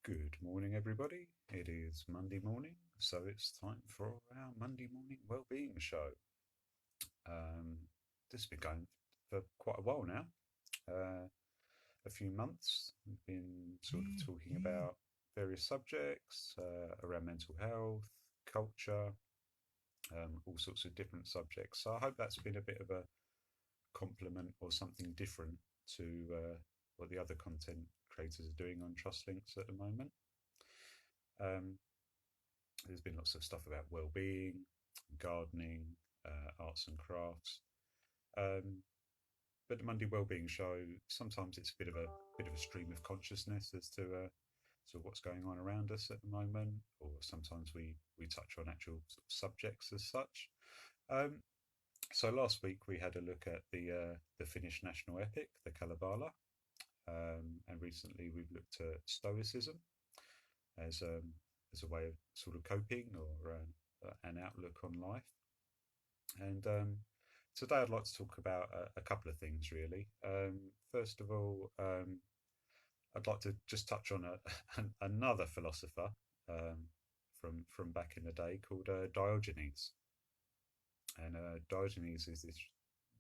Good morning, everybody. It is Monday morning, so it's time for our Monday morning Wellbeing show. This has been going for quite a while now, a few months. We've been sort of talking about various subjects around mental health, culture, all sorts of different subjects. So I hope that's been a bit of a complement or something different to what the other content creators are doing on Trust Links at the moment. Um, There's been lots of stuff about well-being, gardening, arts and crafts. Um, but the Monday Wellbeing Show, sometimes it's a bit of a stream of consciousness as to what's going on around us at the moment, or sometimes we touch on actual sort of subjects as such. Um, so last week we had a look at the Finnish national epic, the Kalevala, and recently we've looked at Stoicism as as a way of sort of coping or an outlook on life. And today I'd like to talk about a couple of things really. First of all, I'd like to just touch on another philosopher from back in the day called Diogenes. And Diogenes is this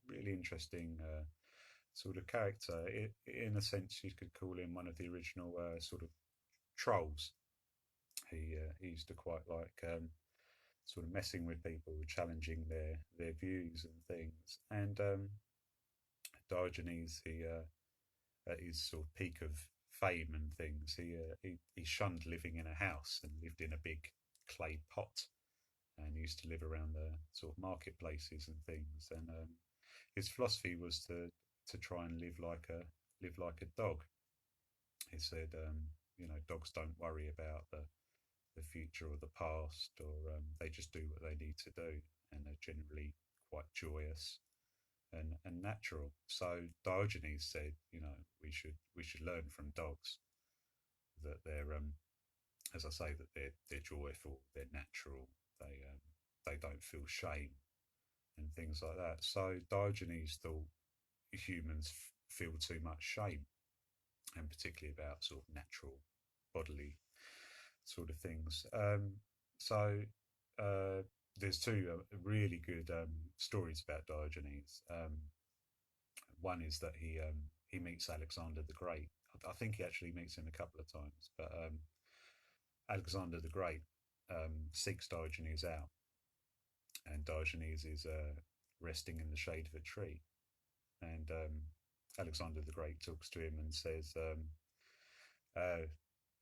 really interesting sort of character. In a sense, you could call him one of the original sort of trolls. He used to quite like sort of messing with people, challenging their views and things. And Diogenes, at his sort of peak of fame and things, he shunned living in a house and lived in a big clay pot, and used to live around the sort of marketplaces and things. And his philosophy was to try and live like a dog. He said, dogs don't worry about the future or the past, or they just do what they need to do, and they're generally quite joyous and natural. So Diogenes said, we should learn from dogs that they're, as I say, that they're joyful, they're natural, they don't feel shame and things like that. So Diogenes thought humans feel too much shame, and particularly about sort of natural bodily sort of things. So uh, there's two really good stories about Diogenes. One is that he meets Alexander the Great. I think he actually meets him a couple of times, but Alexander the Great seeks Diogenes out, and Diogenes is resting in the shade of a tree, and Alexander the Great talks to him and says, uh,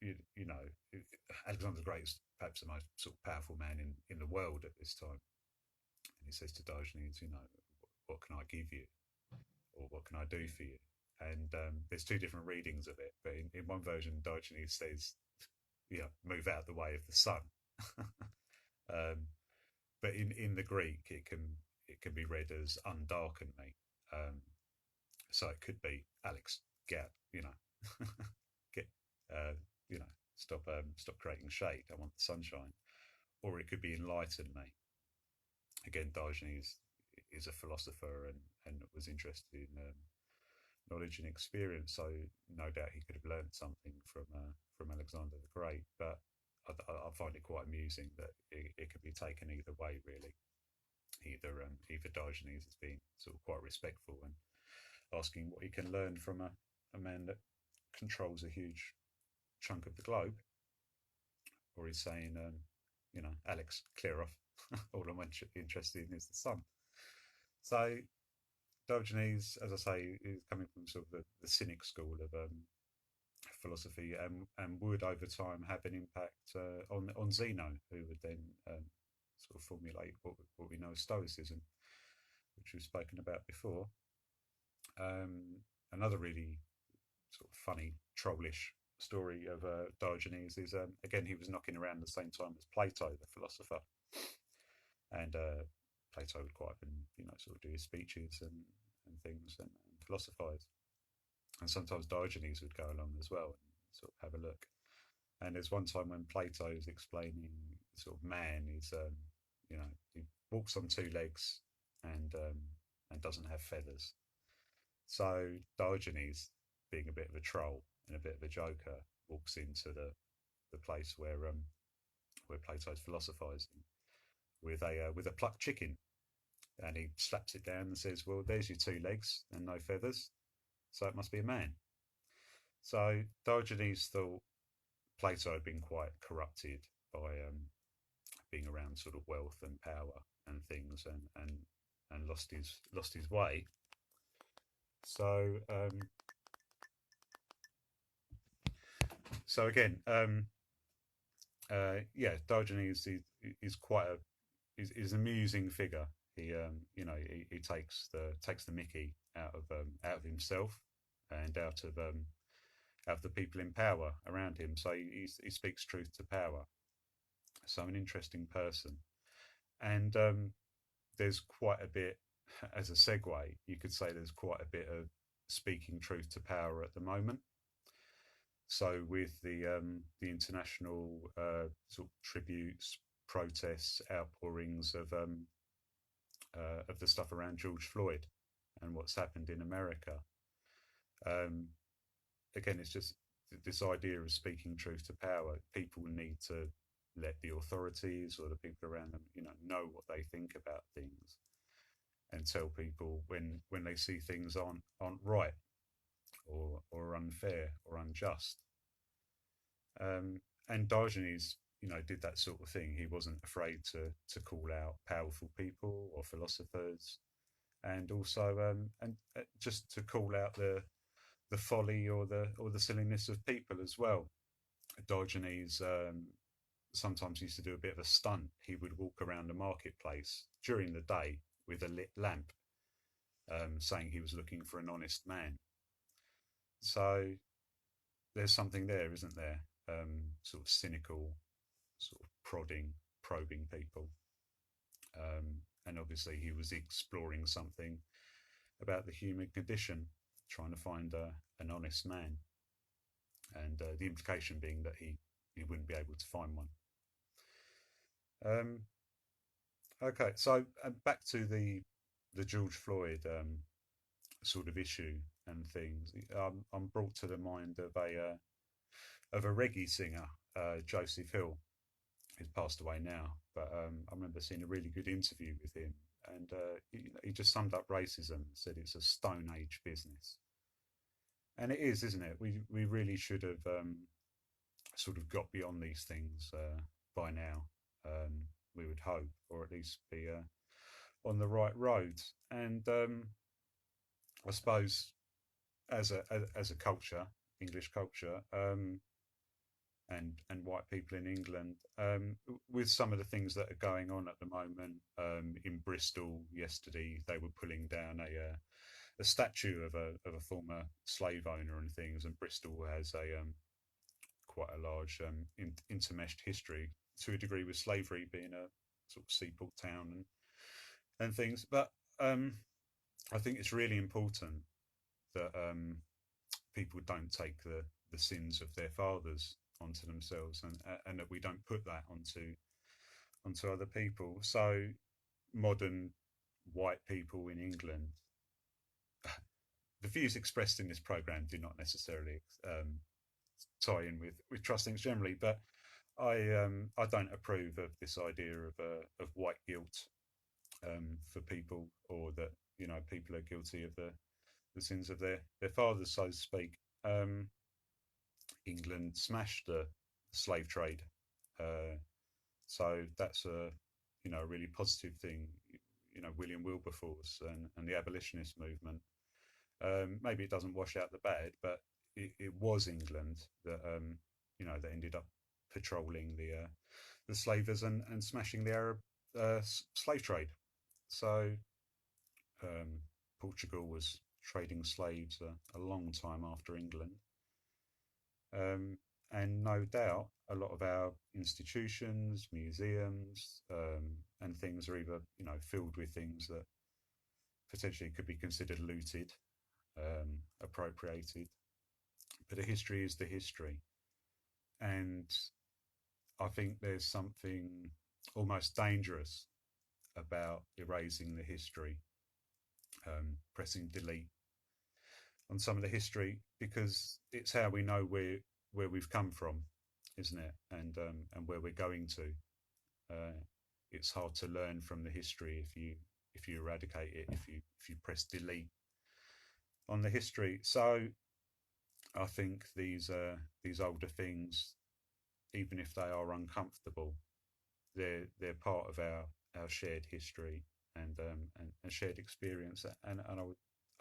you know, Alexander the Great is perhaps the most sort of powerful man in the world at this time. And he says to Diogenes, what can I give you? Or what can I do for you? And there's two different readings of it. But in one version, Diogenes says, move out the way of the sun. um, but in the Greek, it can be read as undarken me. Um, so it could be Alex, get get uh, you know stop creating shade. I want the sunshine. Or it could be enlighten me. Again, Diogenes is a philosopher and was interested in knowledge and experience. So no doubt he could have learned something from Alexander the Great. But I find it quite amusing that it could be taken either way, really. Either Diogenes is being sort of quite respectful and asking what he can learn from a man that controls a huge chunk of the globe, or he's saying, Alex, clear off. All I'm interested in is the sun. So Diogenes, as I say, is coming from sort of the Cynic school of philosophy, and would over time have an impact on Zeno, who would then sort of formulate what we know as Stoicism, which we've spoken about before. Another really sort of funny, trollish story of Diogenes is, again, he was knocking around the same time as Plato, the philosopher, and Plato would quite often, sort of do his speeches and things and philosophize. And sometimes Diogenes would go along as well and sort of have a look. And there's one time when Plato is explaining sort of man is, he walks on two legs and doesn't have feathers. So Diogenes, being a bit of a troll and a bit of a joker, walks into the place where Plato's philosophizing, with a plucked chicken, and he slaps it down and says, "Well, there's your two legs and no feathers, so it must be a man." So Diogenes thought Plato had been quite corrupted by being around sort of wealth and power and things, and lost his way. So so again, yeah, Diogenes is quite is an amusing figure. He takes the Mickey out of himself and out of the people in power around him. So he speaks truth to power. So an interesting person, and there's quite a bit as a segue. You could say there's quite a bit of speaking truth to power at the moment. So with the international sort of tributes, protests, outpourings of the stuff around George Floyd and what's happened in America. Um, Again, it's just this idea of speaking truth to power. People need to let the authorities or the people around them, know what they think about things, and tell people when they see things aren't right or unfair or unjust. And Diogenes, did that sort of thing. He wasn't afraid to call out powerful people or philosophers, and also and just to call out the folly or the silliness of people as well. Diogenes sometimes used to do a bit of a stunt. He would walk around the marketplace during the day with a lit lamp, saying he was looking for an honest man. So there's something there, isn't there? Sort of cynical, sort of probing people. And obviously, he was exploring something about the human condition, trying to find an honest man, and the implication being that he wouldn't be able to find one. Um, okay, so back to the George Floyd sort of issue and things. I'm brought to the mind of a reggae singer, Joseph Hill, who's passed away now. But I remember seeing a really good interview with him, and he just summed up racism, said it's a Stone Age business, and it is, isn't it? We really should have sort of got beyond these things by now. We would hope, or at least be on the right road. And I suppose as a culture, English culture, and white people in England, with some of the things that are going on at the moment. In Bristol yesterday, they were pulling down a statue of a former slave owner and things, and Bristol has a quite a large intermeshed history to a degree with slavery being a sort of seaport town and things. But I think it's really important that people don't take the sins of their fathers onto themselves, and that we don't put that onto other people. So modern white people in England, the views expressed in this program do not necessarily tie in with trust things generally, but I don't approve of this idea of white guilt for people, or that people are guilty of the sins of their fathers, so to speak. England smashed the slave trade, uh, so that's a really positive thing. William Wilberforce and the abolitionist movement. Maybe it doesn't wash out the bad, but it was England that that ended up patrolling the slavers and smashing the Arab slave trade. So Portugal was trading slaves a long time after England. And no doubt, a lot of our institutions, museums, and things are either filled with things that potentially could be considered looted, appropriated. But the history is the history, and I think there's something almost dangerous about erasing the history, pressing delete on some of the history, because it's how we know where we've come from. isn't it? And where we're going to. Uh, it's hard to learn from the history if you eradicate it, if you press delete on the history. So I think these older things, even if they are uncomfortable, they're part of our shared history and shared experience. And I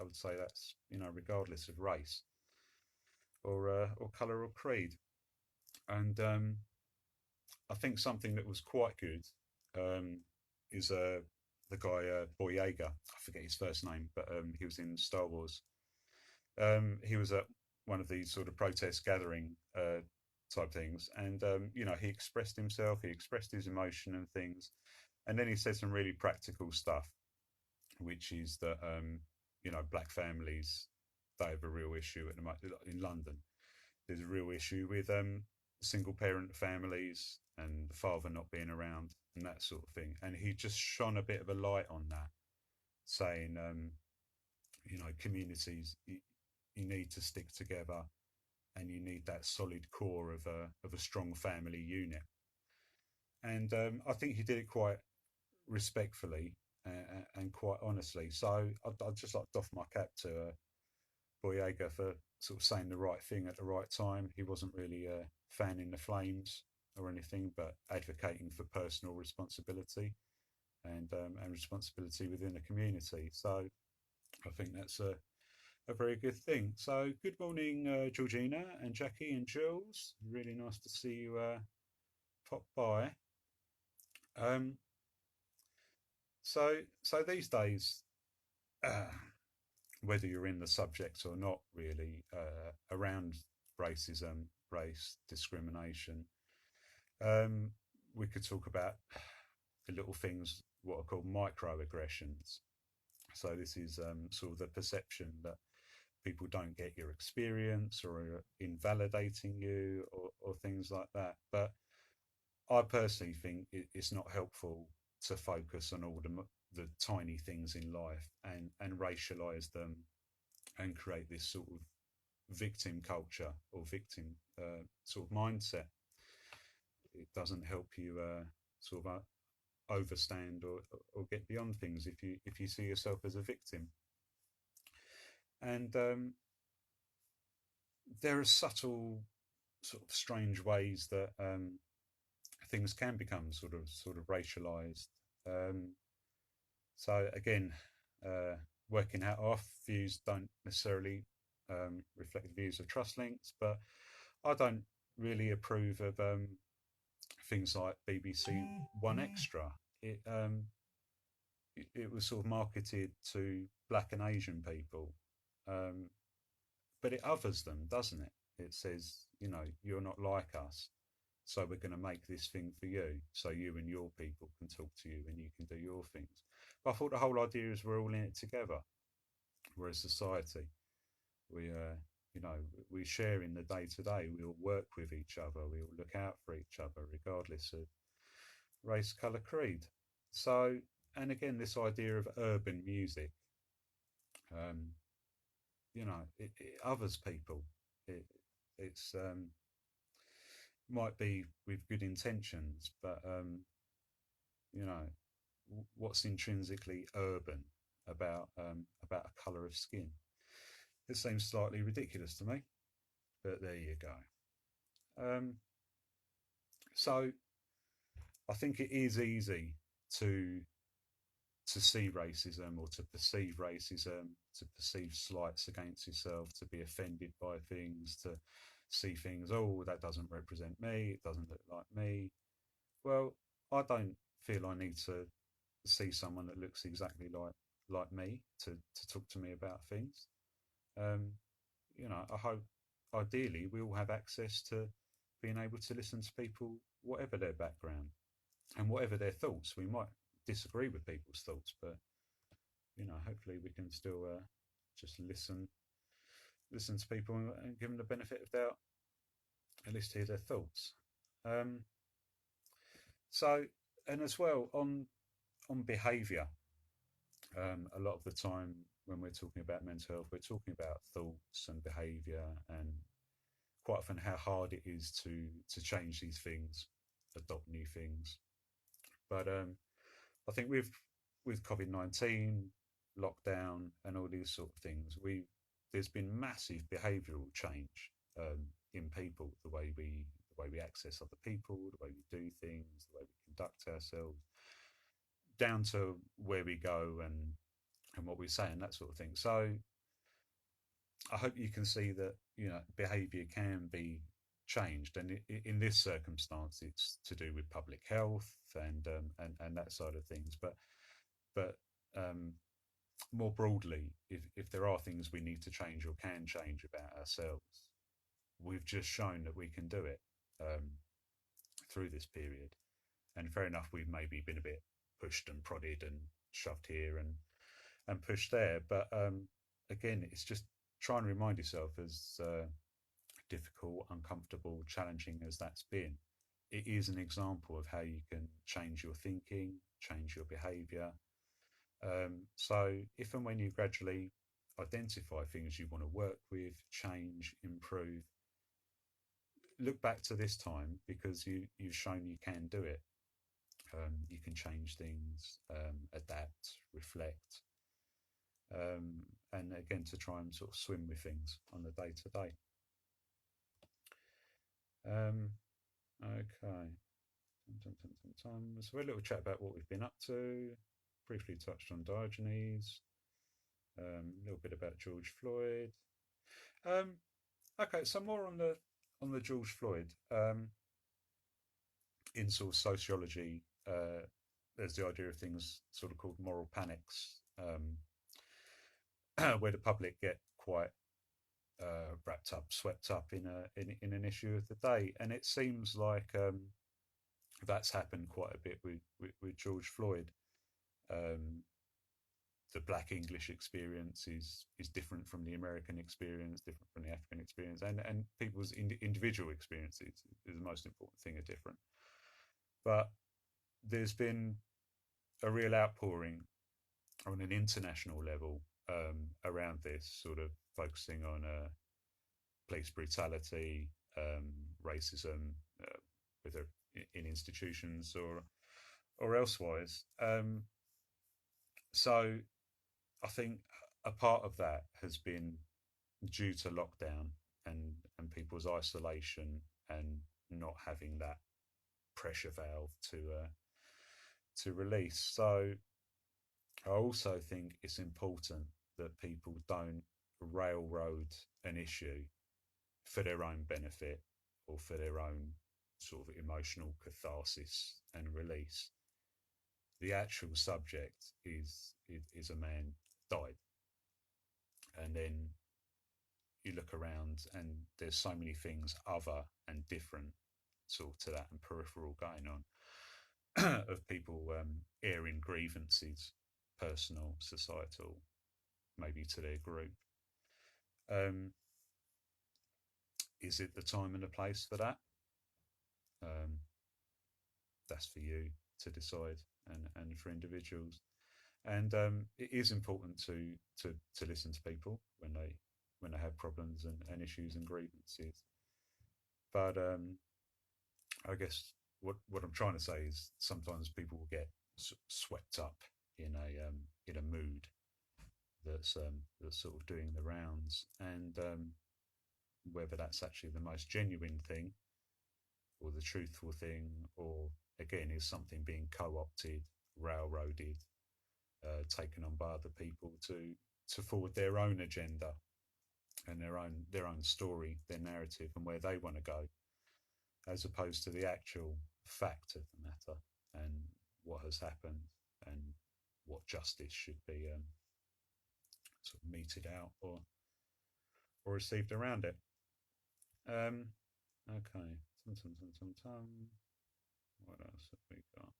would say that's, you know, regardless of race or colour or creed. And I think something that was quite good um, is the guy Boyega. I forget his first name, but he was in Star Wars. He was at one of these sort of protest gathering type things, and you know, he expressed himself, he expressed his emotion and things, and then he said some really practical stuff, which is that you know, black families, they have a real issue at the moment in London. There's a real issue with single parent families and the father not being around and that sort of thing. And he just shone a bit of a light on that, saying, you know, communities, you need to stick together and you need that solid core of a strong family unit. And I think he did it quite respectfully and quite honestly. So I'd just like to doff my cap to Boyega for sort of saying the right thing at the right time. He wasn't really fanning the flames or anything, but advocating for personal responsibility and responsibility within the community. So I think that's a very good thing. So good morning, Georgina and Jackie and Jules. Really nice to see you pop by. Um, so these days, uh, whether you're in the subject or not, really, around racism, race discrimination, um, we could talk about the little things, what are called microaggressions. So this is sort of the perception that people don't get your experience or are invalidating you or things like that. But I personally think it's not helpful to focus on all the tiny things in life and racialize them and create this sort of victim culture or victim sort of mindset. It doesn't help you sort of overstand or get beyond things if you see yourself as a victim. And there are subtle, sort of strange ways that things can become sort of racialized. Um, so again, uh, working out our views don't necessarily reflect the views of Trust Links, but I don't really approve of things like BBC One Extra. It, um, it was sort of marketed to black and Asian people, um, but it others them, doesn't it? It says, you know, you're not like us, so we're going to make this thing for you, so you and your people can talk to you and you can do your things. But I thought the whole idea is we're all in it together. We're a society. We, you know, we share in the day to day. We all work with each other. We all look out for each other, regardless of race, colour, creed. So, and again, this idea of urban music, um, you know, it others people. It, it's might be with good intentions, but you know, what's intrinsically urban about a colour of skin? It seems slightly ridiculous to me, but there you go. Um, so I think it is easy to to see racism or to perceive racism, to perceive slights against yourself, to be offended by things, to see things, oh, that doesn't represent me, it doesn't look like me. Well, I don't feel I need to see someone that looks exactly like me to talk to me about things. Um, you know, I hope ideally we all have access to being able to listen to people, whatever their background and whatever their thoughts. We might disagree with people's thoughts, but you know, hopefully we can still just listen to people and give them the benefit of doubt, at least hear their thoughts. Um, so, and as well on behaviour, a lot of the time when we're talking about mental health, we're talking about thoughts and behaviour and quite often how hard it is to change these things, adopt new things. But I think with COVID-19, lockdown, and all these sort of things, we there's been massive behavioural change in people, the way we access other people, the way we do things, the way we conduct ourselves, down to where we go and what we say and that sort of thing. So I hope you can see that behaviour can be changed, and in this circumstance, it's to do with public health and that side of things. But more broadly, if there are things we need to change or can change about ourselves, we've just shown that we can do it through this period. And fair enough, we've maybe been a bit pushed and prodded and shoved here and pushed there. But again, it's just try and remind yourself, as difficult, uncomfortable, challenging as that's been, it is an example of how you can change your thinking, change your behaviour. So if and when you gradually identify things you want to work with, change, improve, look back to this time, because you've shown you can do it. You can change things, adapt, reflect, and again to try and sort of swim with things on the day to day. Okay. So we had a little chat about what we've been up to. Briefly touched on Diogenes. A little bit about George Floyd. Okay, so more on the George Floyd. In sort of sociology, there's the idea of things sort of called moral panics, where the public get quite wrapped up, swept up in an issue of the day, and it seems like that's happened quite a bit with George Floyd. The Black English experience is different from the American experience, different from the African experience, and people's individual experiences is the most important thing are different. But there's been a real outpouring on an international level around this, sort of focusing on police brutality, racism, whether in institutions or elsewise. So I think a part of that has been due to lockdown and people's isolation and not having that pressure valve to release. So I also think it's important that people don't railroad an issue for their own benefit or for their own sort of emotional catharsis and release. The actual subject is a man died, and then you look around and there's so many things other and different sort of to that and peripheral going on of people airing grievances, personal, societal, maybe to their group. Is it the time and the place for that? That's for you to decide, and for individuals. And it is important to listen to people when they have problems and issues and grievances. But I guess what I'm trying to say is sometimes people will get swept up in a mood that's sort of doing the rounds, and whether that's actually the most genuine thing or the truthful thing, or again is something being co-opted, railroaded, taken on by other people to forward their own agenda and their own story, their narrative, and where they want to go, as opposed to the actual fact of the matter and what has happened and what justice should be sort of meted out or received around it. Okay. What else have we got?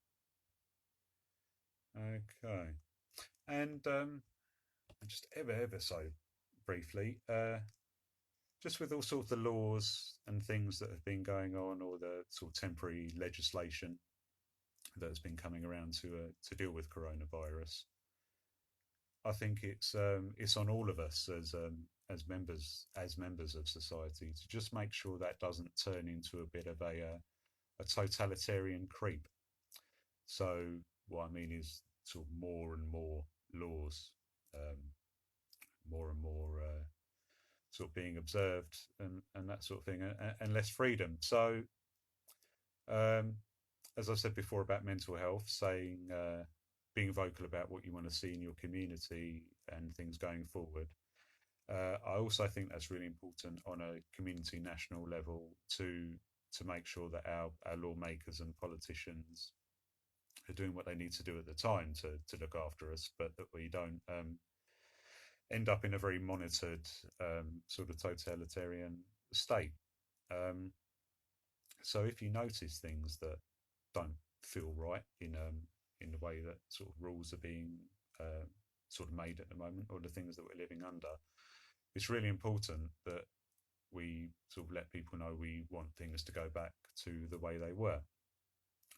Okay. And just ever so briefly, just with all sorts of the laws and things that have been going on, or the sort of temporary legislation that has been coming around to deal with coronavirus, I think it's on all of us as members of society to just make sure that doesn't turn into a bit of a totalitarian creep. So what I mean is sort of more and more laws, um, more and more sort of being observed, and that sort of thing, and less freedom. So um, as I said before about mental health, saying being vocal about what you want to see in your community and things going forward. I also think that's really important on a community national level to make sure that our lawmakers and politicians are doing what they need to do at the time to look after us, but that we don't end up in a very monitored sort of totalitarian state. Um, so if you notice things that don't feel right in the way that sort of rules are being uh, sort of made at the moment, or the things that we're living under, it's really important that we sort of let people know we want things to go back to the way they were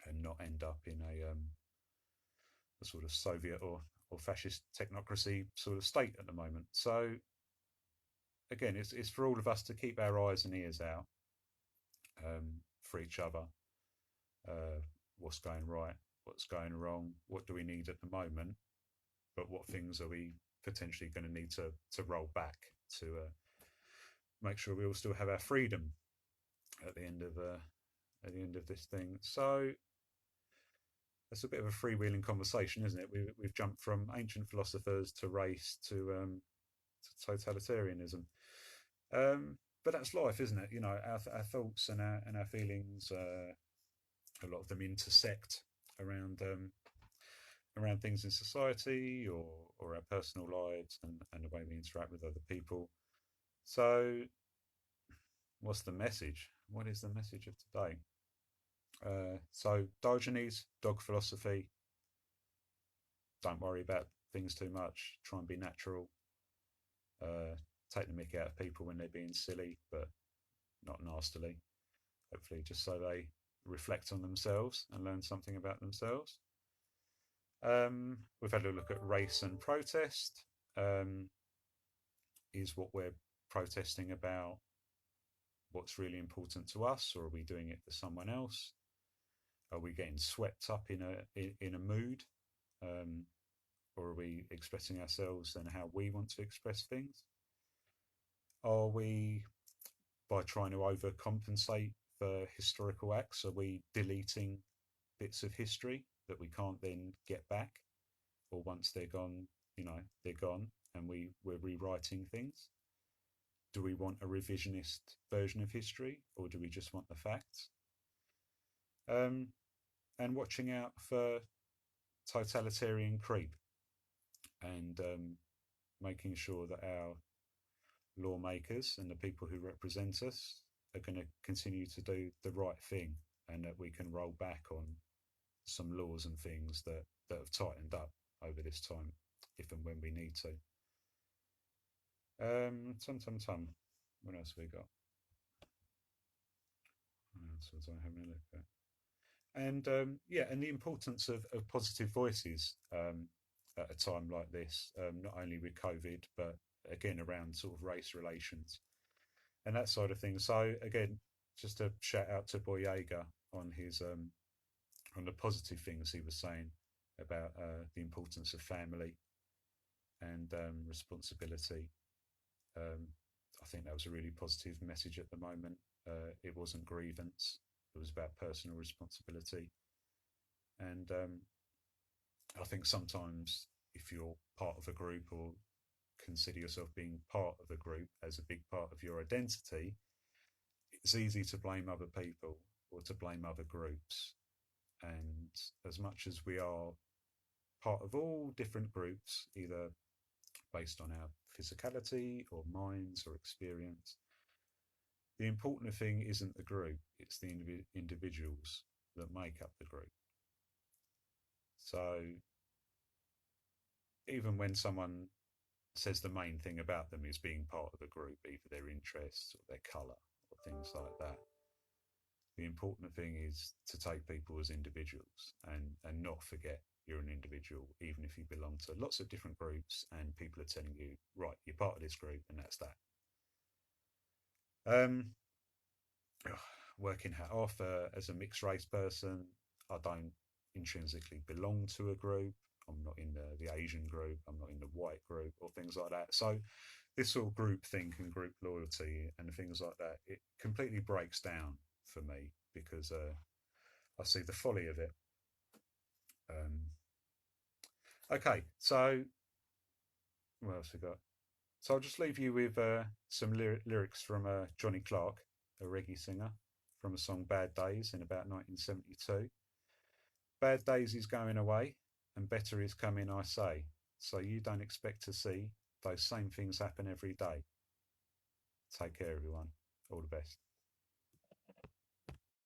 and not end up in a sort of Soviet or fascist technocracy sort of state at the moment. So again, it's for all of us to keep our eyes and ears out for each other. Uh, what's going right? What's going wrong? What do we need at the moment? But what things are we potentially going to need to roll back to make sure we all still have our freedom at the end of this thing? So it's a bit of a freewheeling conversation, isn't it? We've jumped from ancient philosophers to race to totalitarianism. But that's life, isn't it? You know, our thoughts and our feelings, a lot of them intersect around around things in society or our personal lives and the way we interact with other people. So, what's the message? What is the message of today? So, Diogenes, dog philosophy. Don't worry about things too much. Try and be natural. Take the mick out of people when they're being silly, but not nastily. Hopefully, just so they reflect on themselves and learn something about themselves. We've had a look at race and protest. Is what we're protesting about what's really important to us, or are we doing it for someone else? Are we getting swept up in a mood, or are we expressing ourselves and how we want to express things? Are we, by trying to overcompensate for historical acts, are we deleting bits of history that we can't then get back, or once they're gone, they're gone, and we're rewriting things? Do we want a revisionist version of history, or do we just want the facts? Um, and watching out for totalitarian creep, and making sure that our lawmakers and the people who represent us are going to continue to do the right thing, and that we can roll back on some laws and things that have tightened up over this time, if and when we need to. Tum. What else have we got? What else was I having a look at? And yeah, and the importance of positive voices at a time like this, not only with COVID, but again around sort of race relations and that side of things. So again, just a shout out to Boyega on his on the positive things he was saying about the importance of family and responsibility. Um, I think that was a really positive message at the moment. It wasn't grievance; it was about personal responsibility. And I think sometimes if you're part of a group or consider yourself being part of a group as a big part of your identity, it's easy to blame other people or to blame other groups. And as much as we are part of all different groups, either based on our physicality or minds or experience, the important thing isn't the group, it's the individuals that make up the group. So even when someone says the main thing about them is being part of a group, either their interests or their colour or things like that, the important thing is to take people as individuals and not forget you're an individual, even if you belong to lots of different groups and people are telling you, right, you're part of this group and that's that. Um, Working hat off as a mixed race person, I don't intrinsically belong to a group. I'm not in the Asian group. I'm not in the white group or things like that. So this sort of group think and group loyalty and things like that, it completely breaks down for me because I see the folly of it. Um, okay, so what else we got? So I'll just leave you with some lyrics from Johnny Clark, a reggae singer, from a song Bad Days in about 1972. Bad days is going away and better is coming, I say. So you don't expect to see those same things happen every day. Take care, everyone. All the best.